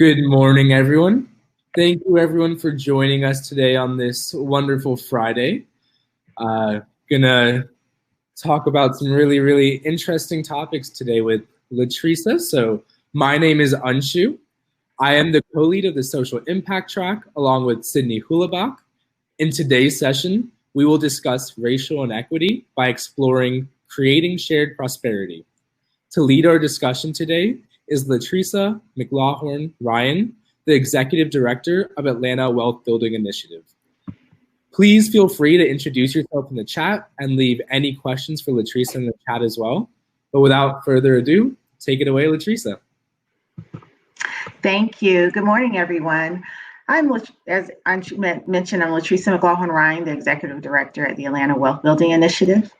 Good morning, everyone. Thank you, everyone, for joining us today on this wonderful Friday. Gonna talk about some really interesting topics today with Latrisa. So my name is Anshu. I am the co-lead of the Social Impact Track, along with Sydney Hulabach. In today's session, we will discuss racial inequity by exploring creating shared prosperity. To lead our discussion today is Latrisa McLaughlin-Ryan, the Executive Director of Atlanta Wealth Building Initiative. Please feel free to introduce yourself in the chat and leave any questions for Latrisa in the chat as well. But without further ado, take it away, Latrisa. Thank you. Good morning, everyone. As Anshu mentioned, I'm Latrisa McLaughlin-Ryan, the Executive Director at the Atlanta Wealth Building Initiative.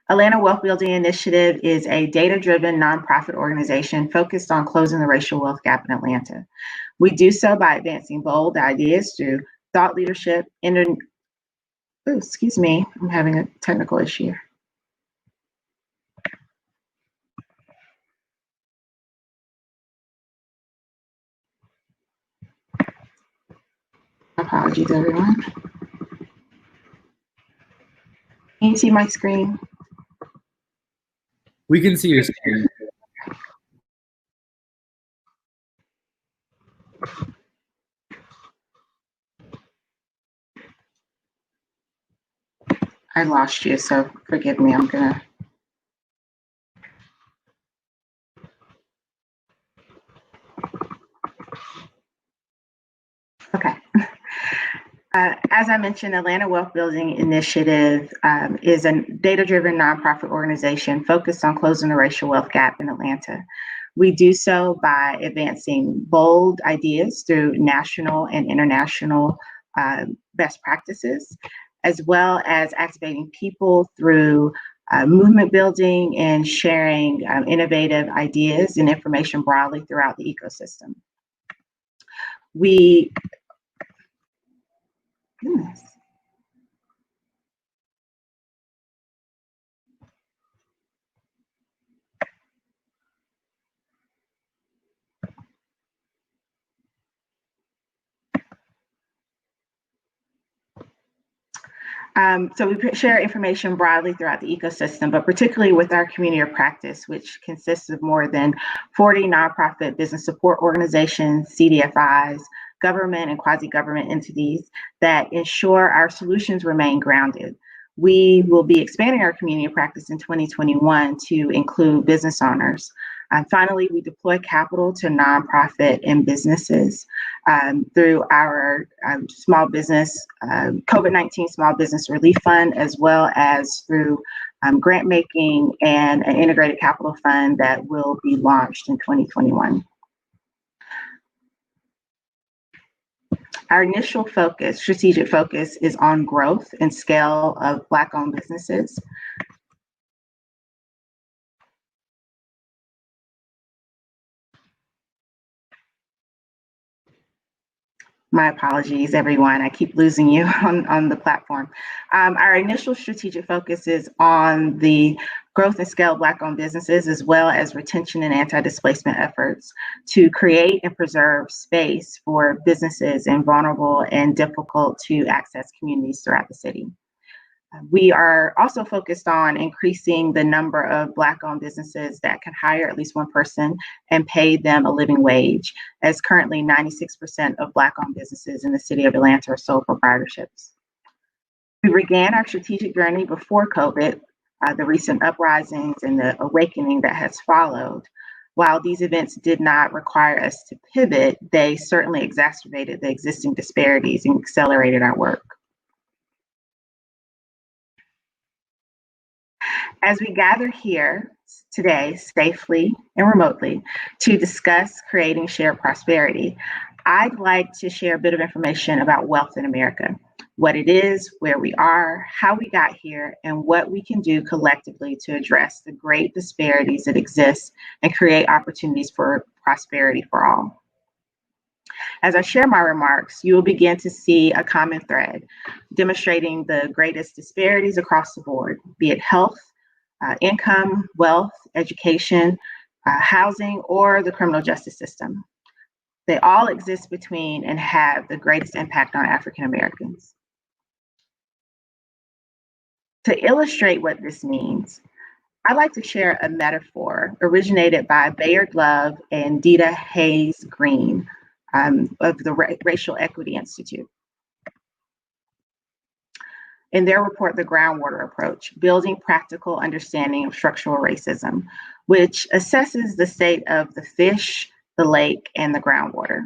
Atlanta Wealth Building Initiative is a data-driven nonprofit organization focused on closing the racial wealth gap in Atlanta. We do so by advancing bold ideas through thought leadership. Excuse me, I'm having a technical issue here. Apologies, everyone. Can you see my screen? We can see your screen. I lost you, so forgive me. I'm gonna. Okay. As I mentioned, Atlanta Wealth Building Initiative is a data-driven nonprofit organization focused on closing the racial wealth gap in Atlanta. We do so by advancing bold ideas through national and international best practices, as well as activating people through movement building and sharing innovative ideas and information broadly throughout the ecosystem. Goodness. So we share information broadly throughout the ecosystem, but particularly with our community of practice, which consists of more than 40 nonprofit business support organizations, CDFIs, government and quasi-government entities that ensure our solutions remain grounded. We will be expanding our community of practice in 2021 to include business owners. Finally, we deploy capital to nonprofit and businesses through our small business, COVID-19 Small Business Relief Fund, as well as through grant making and an integrated capital fund that will be launched in 2021. Our initial focus, strategic focus, is on growth and scale of Black-owned businesses. My apologies, everyone. I keep losing you on the platform. Our initial strategic focus is on the growth and scale of Black-owned businesses, as well as retention and anti-displacement efforts to create and preserve space for businesses in vulnerable and difficult to access communities throughout the city. We are also focused on increasing the number of Black-owned businesses that can hire at least one person and pay them a living wage, as currently 96% of Black-owned businesses in the city of Atlanta are sole proprietorships. We began our strategic journey before COVID, the recent uprisings and the awakening that has followed. While these events did not require us to pivot, they certainly exacerbated the existing disparities and accelerated our work. As we gather here today, safely and remotely, to discuss creating shared prosperity, I'd like to share a bit of information about wealth in America, what it is, where we are, how we got here, and what we can do collectively to address the great disparities that exist and create opportunities for prosperity for all. As I share my remarks, you will begin to see a common thread demonstrating the greatest disparities across the board, be it health, income, wealth, education, housing, or the criminal justice system. They all exist between and have the greatest impact on African Americans. To illustrate what this means, I'd like to share a metaphor originated by Bayard Love and Dita Hayes Green of the Racial Equity Institute. In their report, The Groundwater Approach, Building Practical Understanding of Structural Racism, which assesses the state of the fish, the lake, and the groundwater.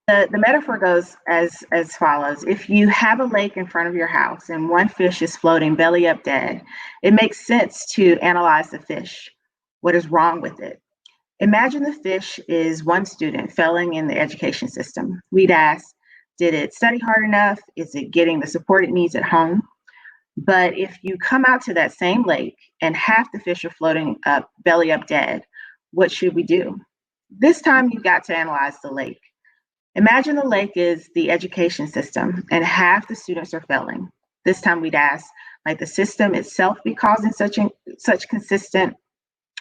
The metaphor goes as follows. If you have a lake in front of your house and one fish is floating belly up dead, it makes sense to analyze the fish. What is wrong with it? Imagine the fish is one student failing in the education system. We'd ask, did it study hard enough? Is it getting the support it needs at home? But if you come out to that same lake and half the fish are floating up, belly up dead, what should we do? This time you've got to analyze the lake. Imagine the lake is the education system and half the students are failing. This time we'd ask, might the system itself be causing such consistent,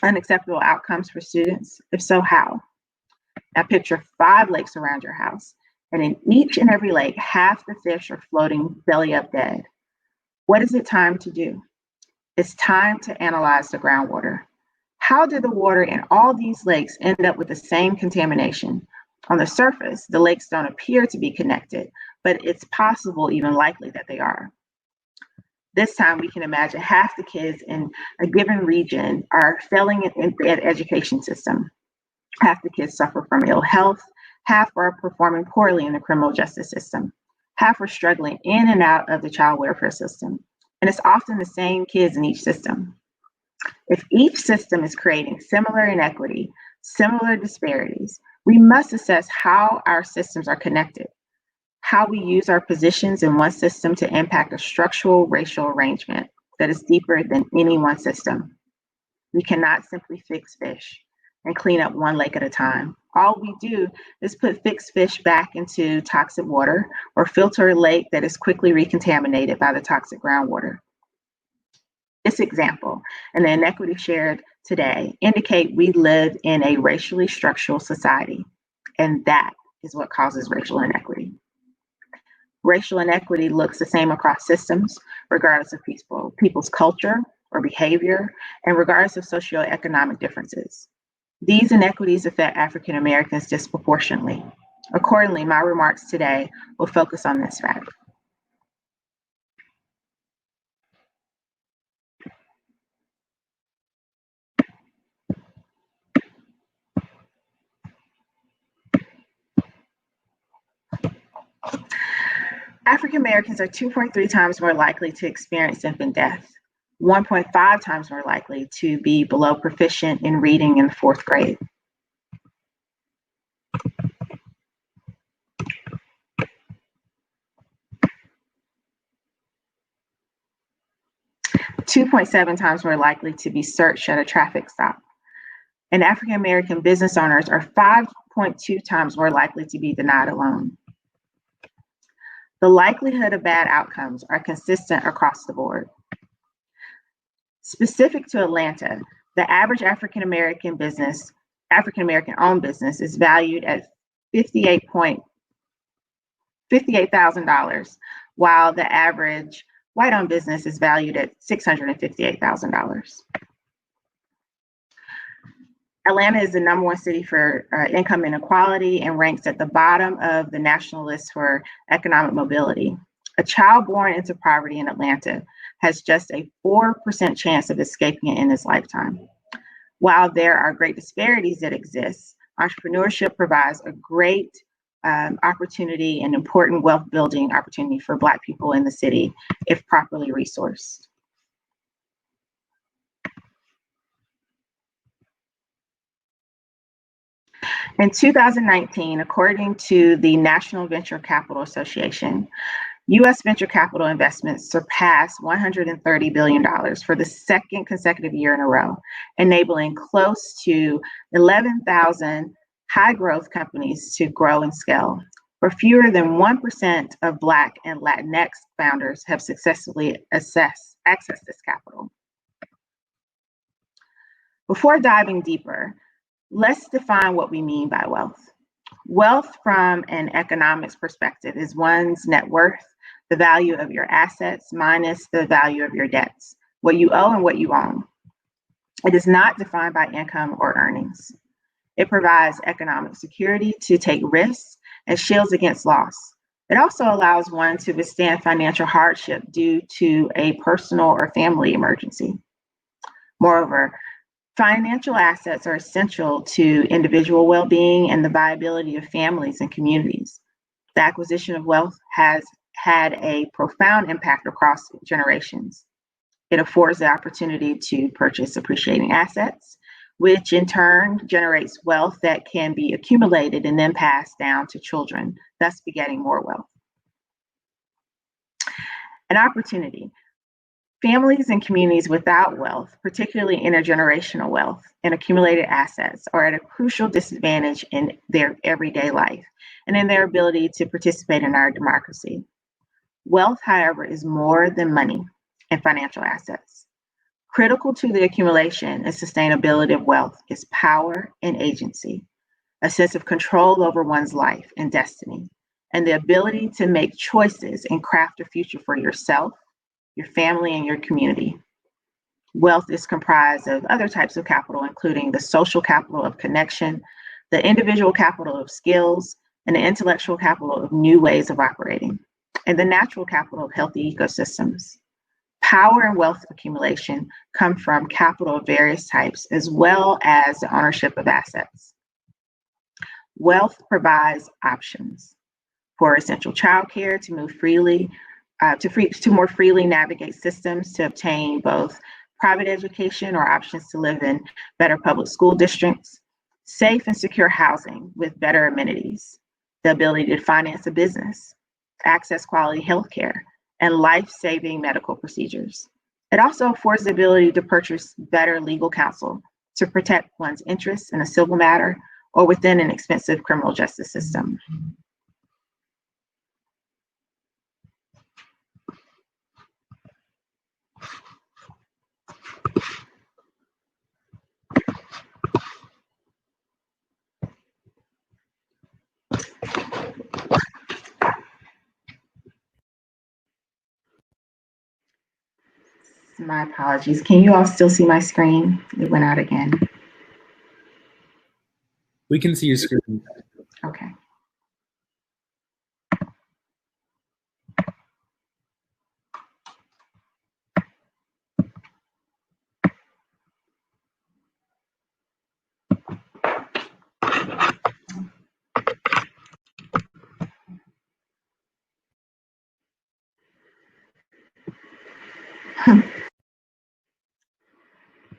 unacceptable outcomes for students? If so, how? Now picture 5 lakes around your house, and in each and every lake, half the fish are floating belly up dead. What is it time to do? It's time to analyze the groundwater. How did the water in all these lakes end up with the same contamination? On the surface, the lakes don't appear to be connected, but it's possible, even likely, that they are. This time we can imagine half the kids in a given region are failing in the education system. Half the kids suffer from ill health, half are performing poorly in the criminal justice system, half are struggling in and out of the child welfare system. And it's often the same kids in each system. If each system is creating similar inequity, similar disparities, we must assess how our systems are connected, how we use our positions in one system to impact a structural racial arrangement that is deeper than any one system. We cannot simply fix fish and clean up one lake at a time. All we do is put fixed fish back into toxic water or filter a lake that is quickly recontaminated by the toxic groundwater. This example and the inequity shared today indicate we live in a racially structural society, and that is what causes racial inequity. Racial inequity looks the same across systems, regardless of people's culture or behavior, and regardless of socioeconomic differences. These inequities affect African Americans disproportionately. Accordingly, my remarks today will focus on this fact. African Americans are 2.3 times more likely to experience infant death, 1.5 times more likely to be below proficient in reading in the 4th grade. $2.7 times more likely to be searched at a traffic stop. And African American business owners are 5.2 times more likely to be denied a loan. The likelihood of bad outcomes are consistent across the board. Specific to Atlanta, the average African American owned business is valued at $58,000, while the average white-owned business is valued at $658,000. Atlanta is the #1 city for income inequality and ranks at the bottom of the national list for economic mobility. A child born into poverty in Atlanta has just a 4% chance of escaping it in his lifetime. While there are great disparities that exist, entrepreneurship provides a great opportunity and important wealth building opportunity for Black people in the city if properly resourced. In 2019, according to the National Venture Capital Association, U.S. venture capital investments surpassed $130 billion for the 2nd consecutive year in a row, enabling close to 11,000 high growth companies to grow and scale. where fewer than 1% of Black and Latinx founders have successfully accessed this capital. Before diving deeper, let's define what we mean by wealth. Wealth from an economics perspective is one's net worth, the value of your assets minus the value of your debts, what you owe and what you own. It is not defined by income or earnings. It provides economic security to take risks and shields against loss. It also allows one to withstand financial hardship due to a personal or family emergency. Moreover, financial assets are essential to individual well-being and the viability of families and communities. The acquisition of wealth has had a profound impact across generations. It affords the opportunity to purchase appreciating assets, which in turn generates wealth that can be accumulated and then passed down to children, thus begetting more wealth. An opportunity. Families and communities without wealth, particularly intergenerational wealth and accumulated assets, are at a crucial disadvantage in their everyday life and in their ability to participate in our democracy. Wealth, however, is more than money and financial assets. Critical to the accumulation and sustainability of wealth is power and agency, a sense of control over one's life and destiny, and the ability to make choices and craft a future for yourself, your family, and your community. Wealth is comprised of other types of capital, including the social capital of connection, the individual capital of skills, and the intellectual capital of new ways of operating, and the natural capital of healthy ecosystems. Power and wealth accumulation come from capital of various types, as well as the ownership of assets. Wealth provides options for essential childcare to move freely, to more freely navigate systems, to obtain both private education or options to live in better public school districts, safe and secure housing with better amenities, the ability to finance a business, access quality healthcare, and life-saving medical procedures. It also affords the ability to purchase better legal counsel to protect one's interests in a civil matter or within an expensive criminal justice system. My apologies. Can you all still see my screen? It went out again. We can see your screen. Okay.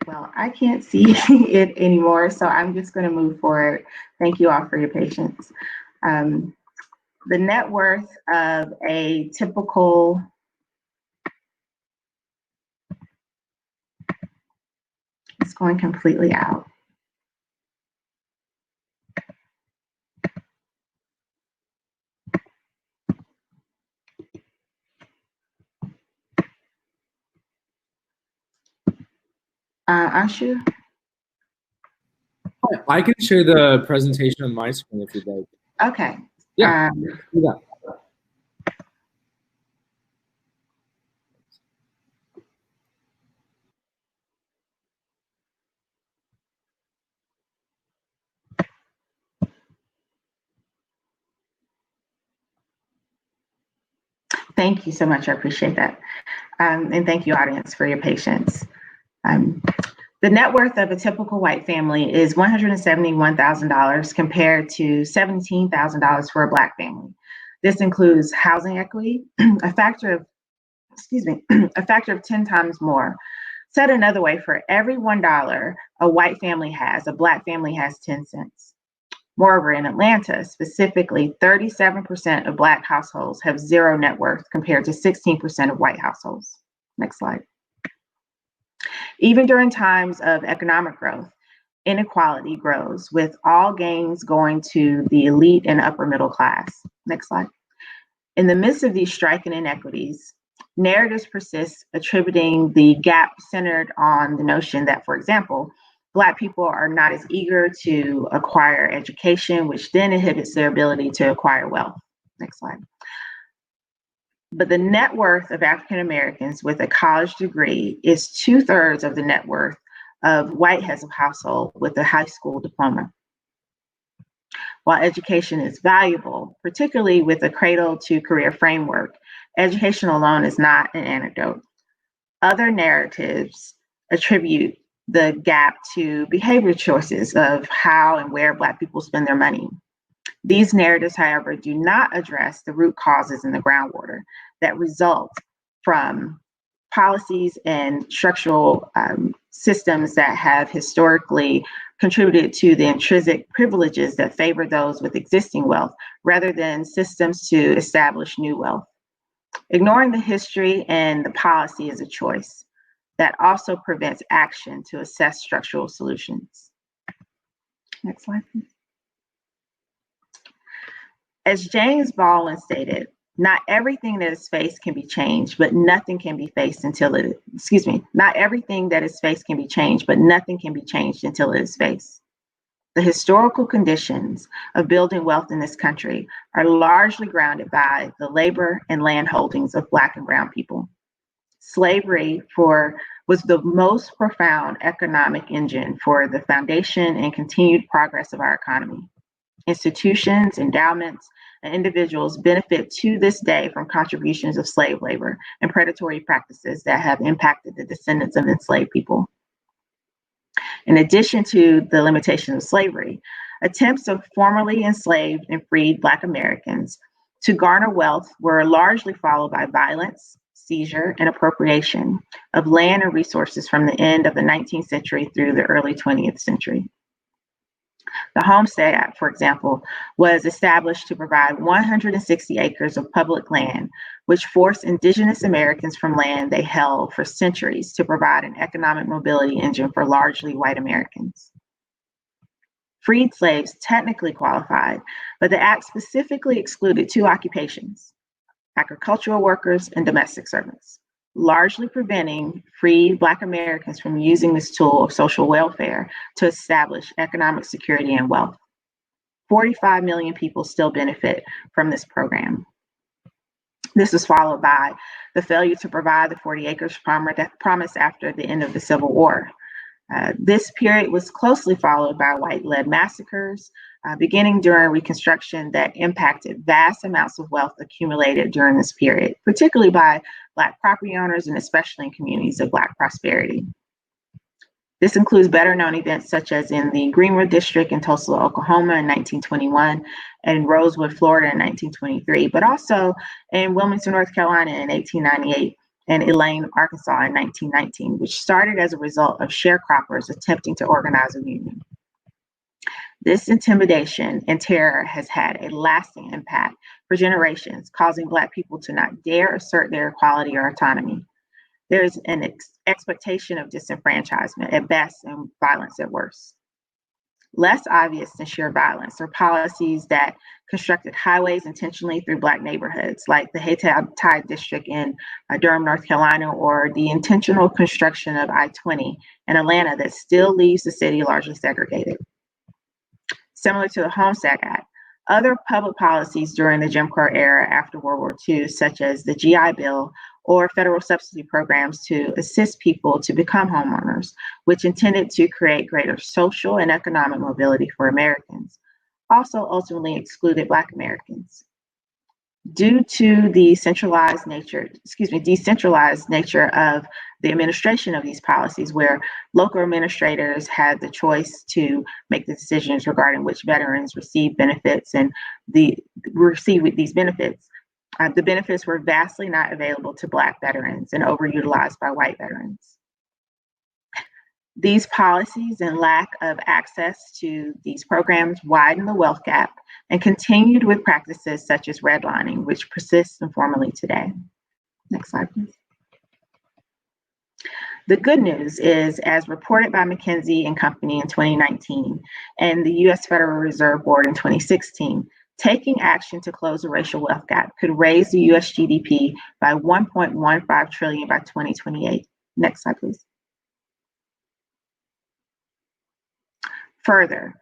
Well, I can't see it anymore, so I'm just going to move forward. Thank you all for your patience. The net worth of a typical it's going completely out. Anshu? I can share the presentation on my screen if you'd like. Okay. Yeah. Do that. Thank you so much. I appreciate that. And thank you, audience, for your patience. The net worth of a typical white family is $171,000 compared to $17,000 for a Black family. This includes housing equity, a factor of 10 times more. Said another way, for every $1 a white family has, a Black family has 10 cents. Moreover, in Atlanta, specifically, 37% of Black households have zero net worth compared to 16% of white households. Next slide. Even during times of economic growth, inequality grows, with all gains going to the elite and upper middle class. Next slide. In the midst of these striking inequities, narratives persist attributing the gap centered on the notion that, for example, Black people are not as eager to acquire education, which then inhibits their ability to acquire wealth. Next slide. But the net worth of African Americans with a college degree is 2/3 of the net worth of white heads of household with a high school diploma. While education is valuable, particularly with a cradle to career framework, education alone is not an antidote. Other narratives attribute the gap to behavior choices of how and where Black people spend their money. These narratives, however, do not address the root causes in the groundwater that result from policies and structural systems that have historically contributed to the intrinsic privileges that favor those with existing wealth, rather than systems to establish new wealth. Ignoring the history and the policy is a choice that also prevents action to assess structural solutions. Next slide, please. As James Baldwin stated, not everything that is faced can be changed, but nothing can be faced until it, not everything that is faced can be changed, but nothing can be changed until it is faced. The historical conditions of building wealth in this country are largely grounded by the labor and land holdings of Black and brown people. Slavery was the most profound economic engine for the foundation and continued progress of our economy. Institutions, endowments, and individuals benefit to this day from contributions of slave labor and predatory practices that have impacted the descendants of enslaved people. In addition to the limitations of slavery, attempts of formerly enslaved and freed Black Americans to garner wealth were largely followed by violence, seizure, and appropriation of land and resources from the end of the 19th century through the early 20th century. The Homestead Act, for example, was established to provide 160 acres of public land, which forced indigenous Americans from land they held for centuries to provide an economic mobility engine for largely white Americans. Freed slaves technically qualified, but the act specifically excluded two occupations: agricultural workers and domestic servants, largely preventing freed Black Americans from using this tool of social welfare to establish economic security and wealth. 45 million people still benefit from this program. This was followed by the failure to provide the 40 acres promised after the end of the Civil War. This period was closely followed by white-led massacres, beginning during Reconstruction, that impacted vast amounts of wealth accumulated during this period, particularly by Black property owners and especially in communities of Black prosperity. This includes better-known events such as in the Greenwood District in Tulsa, Oklahoma in 1921, and Rosewood, Florida in 1923, but also in Wilmington, North Carolina in 1898, and Elaine, Arkansas in 1919, which started as a result of sharecroppers attempting to organize a union. This intimidation and terror has had a lasting impact for generations, causing Black people to not dare assert their equality or autonomy. There is an expectation of disenfranchisement at best and violence at worst. Less obvious than sheer violence are policies that constructed highways intentionally through Black neighborhoods, like the Haytide District in Durham, North Carolina, or the intentional construction of I-20 in Atlanta that still leaves the city largely segregated. Similar to the Homestead Act, other public policies during the Jim Crow era after World War II, such as the GI Bill or federal subsidy programs to assist people to become homeowners, which intended to create greater social and economic mobility for Americans, also ultimately excluded Black Americans. Due to the decentralized nature of the administration of these policies, where local administrators had the choice to make the decisions regarding which veterans receive benefits and receive these benefits, the benefits were vastly not available to Black veterans and overutilized by white veterans. These policies and lack of access to these programs widened the wealth gap and continued with practices such as redlining, which persists informally today. Next slide, please. The good news is, as reported by McKinsey and Company in 2019 and the US Federal Reserve Board in 2016, taking action to close the racial wealth gap could raise the US GDP by 1.15 trillion by 2028. Next slide, please. Further,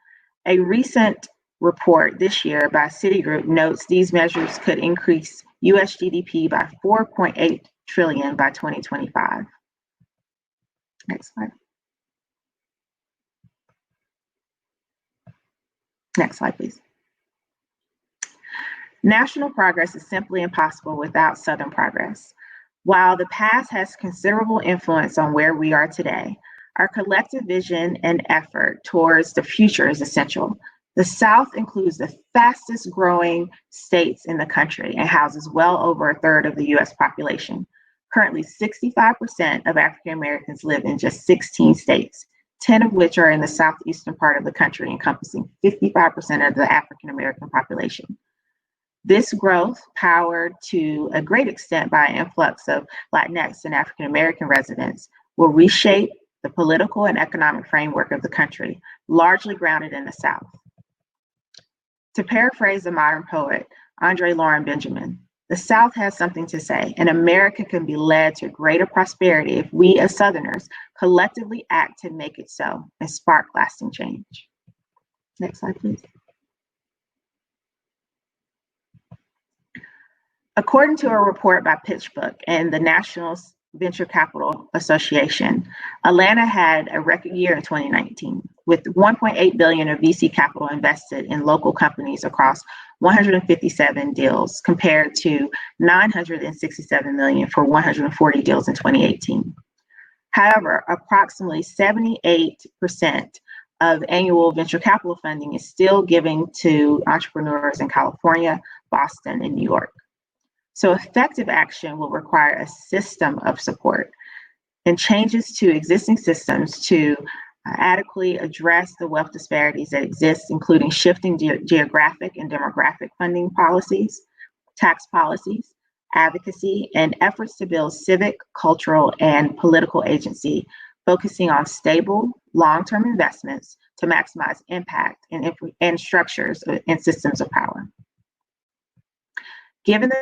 a recent report this year by Citigroup notes these measures could increase US GDP by 4.8 trillion by 2025. Next slide. Next slide, please. National progress is simply impossible without Southern progress. While the past has considerable influence on where we are today, our collective vision and effort towards the future is essential. The South includes the fastest growing states in the country and houses well over a third of the US population. Currently, 65% of African Americans live in just 16 states, 10 of which are in the southeastern part of the country, encompassing 55% of the African American population. This growth, powered to a great extent by an influx of Latinx and African American residents, will reshape the political and economic framework of the country, largely grounded in the South. To paraphrase the modern poet, Andre Lauren Benjamin, the South has something to say, and America can be led to greater prosperity if we as Southerners collectively act to make it so and spark lasting change. Next slide, please. According to a report by PitchBook and the National Venture Capital Association, Atlanta had a record year in 2019, with 1.8 billion of VC capital invested in local companies across 157 deals, compared to 967 million for 140 deals in 2018. However, approximately 78% of annual venture capital funding is still given to entrepreneurs in California, Boston, and New York. So effective action will require a system of support and changes to existing systems to adequately address the wealth disparities that exist, including shifting geographic and demographic funding policies, tax policies, advocacy, and efforts to build civic, cultural, and political agency, focusing on stable, long-term investments to maximize impact and structures and systems of power. Given the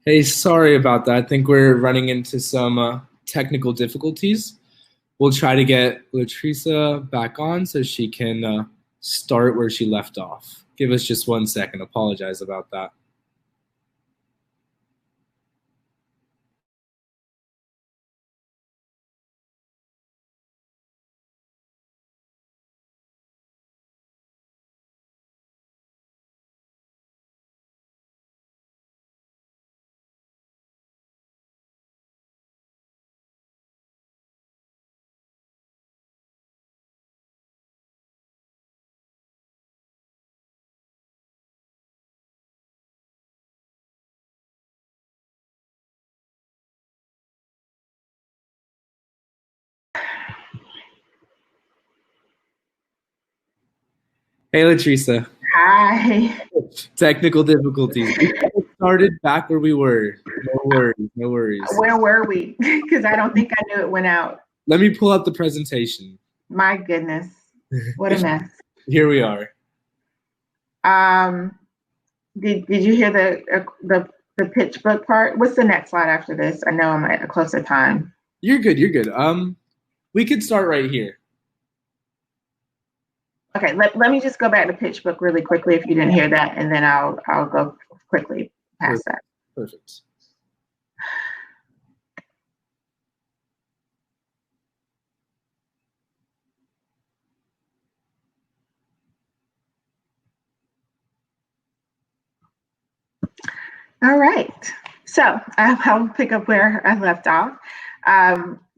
Hey, sorry about that. I think we're running into some technical difficulties. We'll try to get Latricia back on so she can start where she left off. Give us just 1 second. Apologize about that. Hey, Latricia. Hi. Technical difficulties. started back where we were. No worries, no worries. Where were we? Because I don't think I knew it went out. Let me pull up the presentation. My goodness, what a mess. Here we are. Did you hear the pitch book part? What's the next slide after this? I know I'm at a closer time. You're good, you're good. We could start right here. Okay, let me just go back to pitch book really quickly if you didn't hear that, and then I'll go quickly past that. Perfect. All right, so I'll pick up where I left off.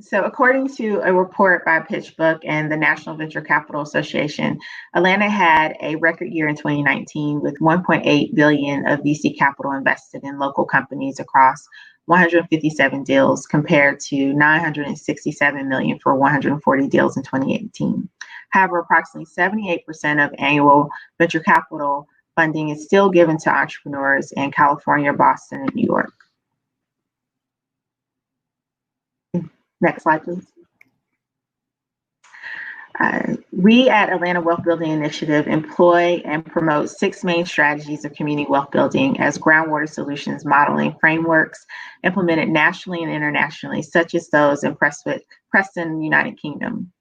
So according to a report by PitchBook and the National Venture Capital Association, Atlanta had a record year in 2019 with 1.8 billion of VC capital invested in local companies across 157 deals compared to 967 million for 140 deals in 2018. However, approximately 78% of annual venture capital funding is still given to entrepreneurs in California, Boston, and New York. Next slide, please. We at Atlanta Wealth Building Initiative employ and promote 6 main strategies of community wealth building as groundwater solutions modeling frameworks implemented nationally and internationally, such as those in Preston, United Kingdom.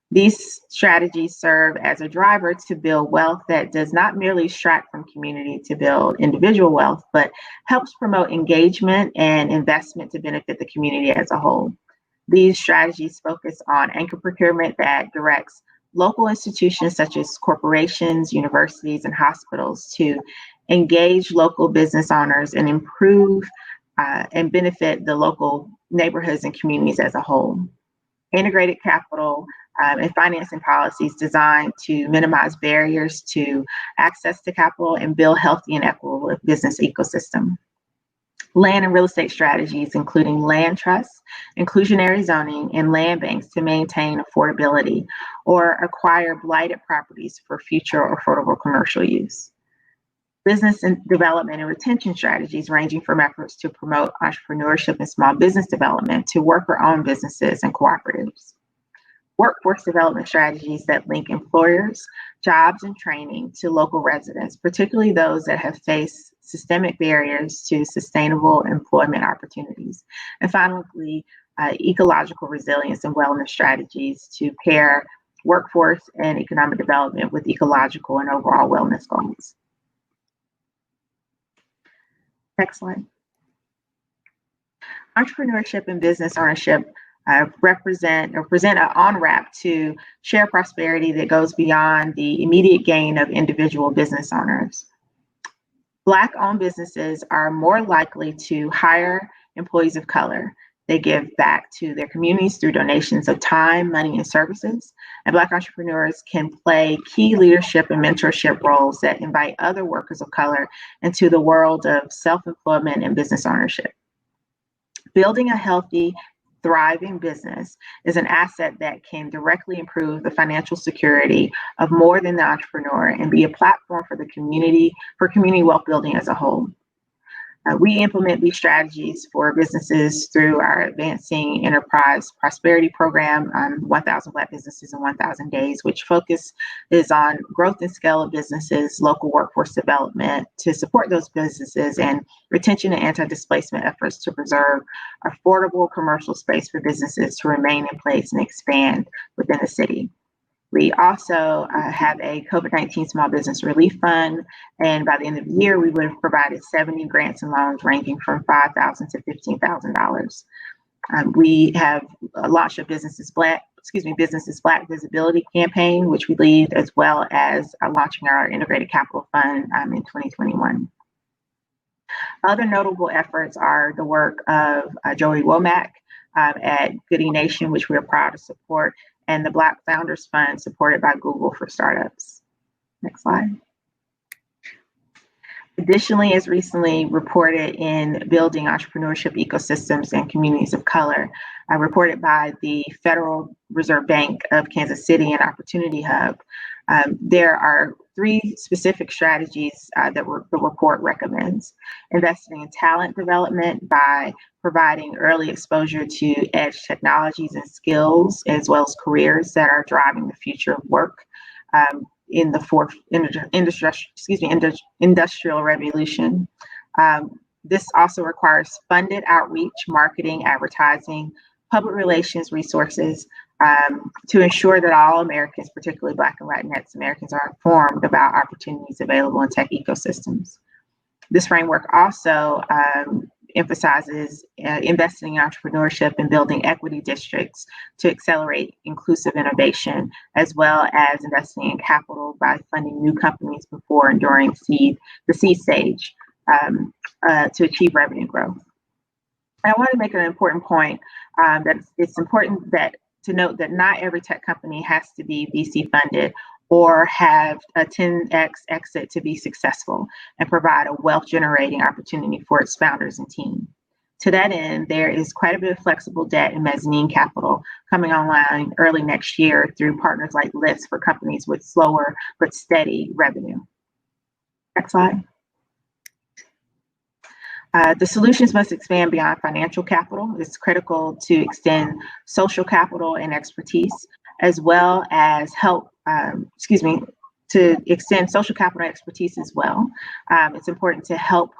These strategies serve as a driver to build wealth that does not merely extract from community to build individual wealth, but helps promote engagement and investment to benefit the community as a whole. These strategies focus on anchor procurement that directs local institutions such as corporations, universities, and hospitals to engage local business owners and improve and benefit the local neighborhoods and communities as a whole. Integrated capital and financing policies designed to minimize barriers to access to capital and build healthy and equitable business ecosystem. Land and real estate strategies, including land trusts, inclusionary zoning, and land banks to maintain affordability or acquire blighted properties for future affordable commercial use. Business and development and retention strategies ranging from efforts to promote entrepreneurship and small business development to worker-owned businesses and cooperatives. Workforce development strategies that link employers, jobs, and training to local residents, particularly those that have faced systemic barriers to sustainable employment opportunities. And finally, ecological resilience and wellness strategies to pair workforce and economic development with ecological and overall wellness goals. Next slide. Entrepreneurship and business ownership present an on-ramp to share prosperity that goes beyond the immediate gain of individual business owners. Black-owned businesses are more likely to hire employees of color. They give back to their communities through donations of time, money, and services. And Black entrepreneurs can play key leadership and mentorship roles that invite other workers of color into the world of self-employment and business ownership. Building a healthy, thriving business is an asset that can directly improve the financial security of more than the entrepreneur and be a platform for the community, for community wealth building as a whole. We implement these strategies for businesses through our Advancing Enterprise Prosperity Program, 1,000 Black Businesses in 1,000 Days, which focuses on growth and scale of businesses, local workforce development to support those businesses, and retention and anti-displacement efforts to preserve affordable commercial space for businesses to remain in place and expand within the city. We also have a COVID-19 Small Business Relief Fund, and by the end of the year, we would have provided 70 grants and loans ranging from $5,000 to $15,000. We have launched a Businesses Black Visibility campaign, which we lead, as well as launching our Integrated Capital Fund in 2021. Other notable efforts are the work of Joey Womack at Goody Nation, which we are proud to support, and the Black Founders Fund supported by Google for Startups. Next slide. Additionally, as recently reported in Building Entrepreneurship Ecosystems and Communities of Color, reported by the Federal Reserve Bank of Kansas City and Opportunity Hub, there are three specific strategies that the report recommends. Investing in talent development by providing early exposure to edge technologies and skills, as well as careers that are driving the future of work in the fourth industrial revolution. This also requires funded outreach, marketing, advertising, public relations resources to ensure that all Americans, particularly Black and Latinx Americans, are informed about opportunities available in tech ecosystems. This framework also emphasizes investing in entrepreneurship and building equity districts to accelerate inclusive innovation, as well as investing in capital by funding new companies before and during the seed stage to achieve revenue growth. And I want to make an important point that it's important to note that not every tech company has to be VC funded or have a 10x exit to be successful and provide a wealth generating opportunity for its founders and team. To that end, there is quite a bit of flexible debt and mezzanine capital coming online early next year through partners like Lyft for companies with slower but steady revenue. Next slide. The solutions must expand beyond financial capital. It's critical to extend social capital and expertise, as well as to extend social capital and expertise as well. It's important to help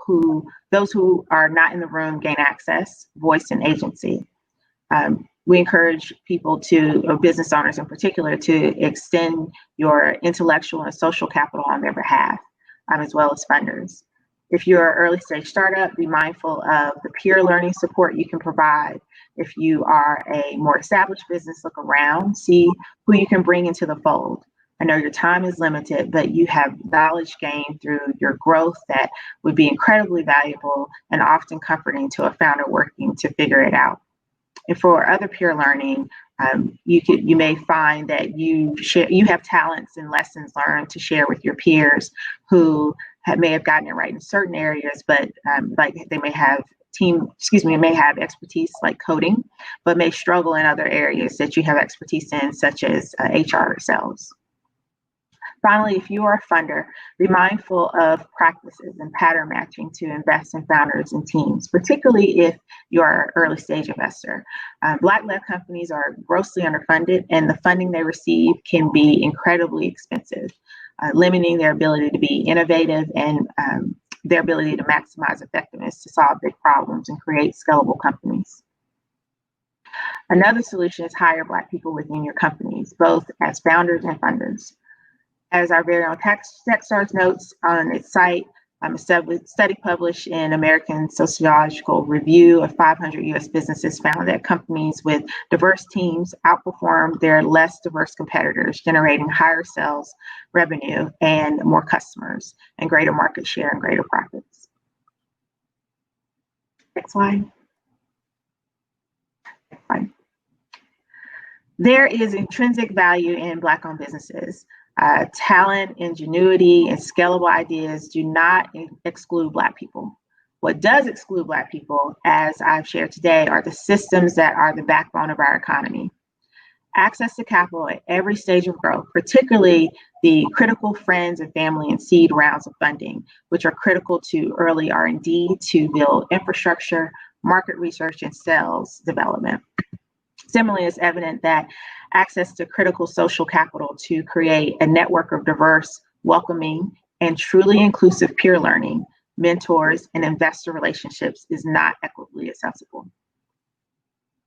those who are not in the room gain access, voice, and agency. We encourage people or business owners in particular, to extend your intellectual and social capital on their behalf, as well as funders. If you're an early stage startup, be mindful of the peer learning support you can provide. If you are a more established business, look around, see who you can bring into the fold. I know your time is limited, but you have knowledge gained through your growth that would be incredibly valuable and often comforting to a founder working to figure it out. And for other peer learning, you may find that you have talents and lessons learned to share with your peers who may have gotten it right in certain areas, but like they may have may have expertise like coding, but may struggle in other areas that you have expertise in, such as HR or sales. Finally, if you are a funder, be mindful of practices and pattern matching to invest in founders and teams, particularly if you are an early stage investor. Black-led companies are grossly underfunded, and the funding they receive can be incredibly expensive, limiting their ability to be innovative and their ability to maximize effectiveness to solve big problems and create scalable companies. Another solution is hire Black people within your companies, both as founders and funders. As our very own Techstars notes on its site, a study published in American Sociological Review of 500 U.S. businesses found that companies with diverse teams outperform their less diverse competitors, generating higher sales revenue and more customers and greater market share and greater profits. Next slide. Next slide. There is intrinsic value in Black-owned businesses. Talent, ingenuity, and scalable ideas do not exclude Black people. What does exclude Black people, as I've shared today, are the systems that are the backbone of our economy. Access to capital at every stage of growth, particularly the critical friends and family and seed rounds of funding, which are critical to early R&D to build infrastructure, market research, and sales development. Similarly, it's evident that access to critical social capital to create a network of diverse, welcoming, and truly inclusive peer learning, mentors, and investor relationships is not equitably accessible.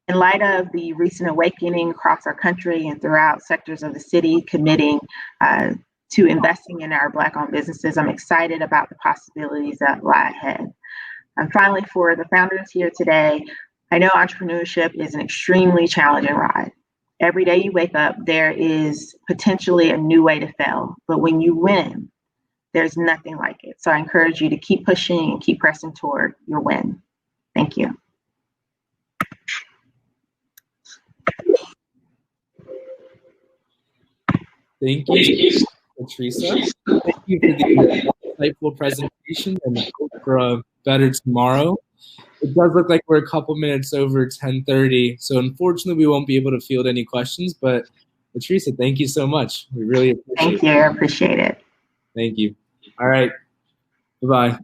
In light of the recent awakening across our country and throughout sectors of the city committing to investing in our Black-owned businesses, I'm excited about the possibilities that lie ahead. And finally, for the founders here today, I know entrepreneurship is an extremely challenging ride. Every day you wake up, there is potentially a new way to fail, but when you win, there's nothing like it. So I encourage you to keep pushing and keep pressing toward your win. Thank you. Thank you, Teresa. Thank you for the insightful presentation, and I hope for a better tomorrow. It does look like we're a couple minutes over 10:30, so unfortunately we won't be able to field any questions, but Teresa, thank you so much. We really appreciate it. Thank you, I appreciate it. Thank you. All right. Bye-bye.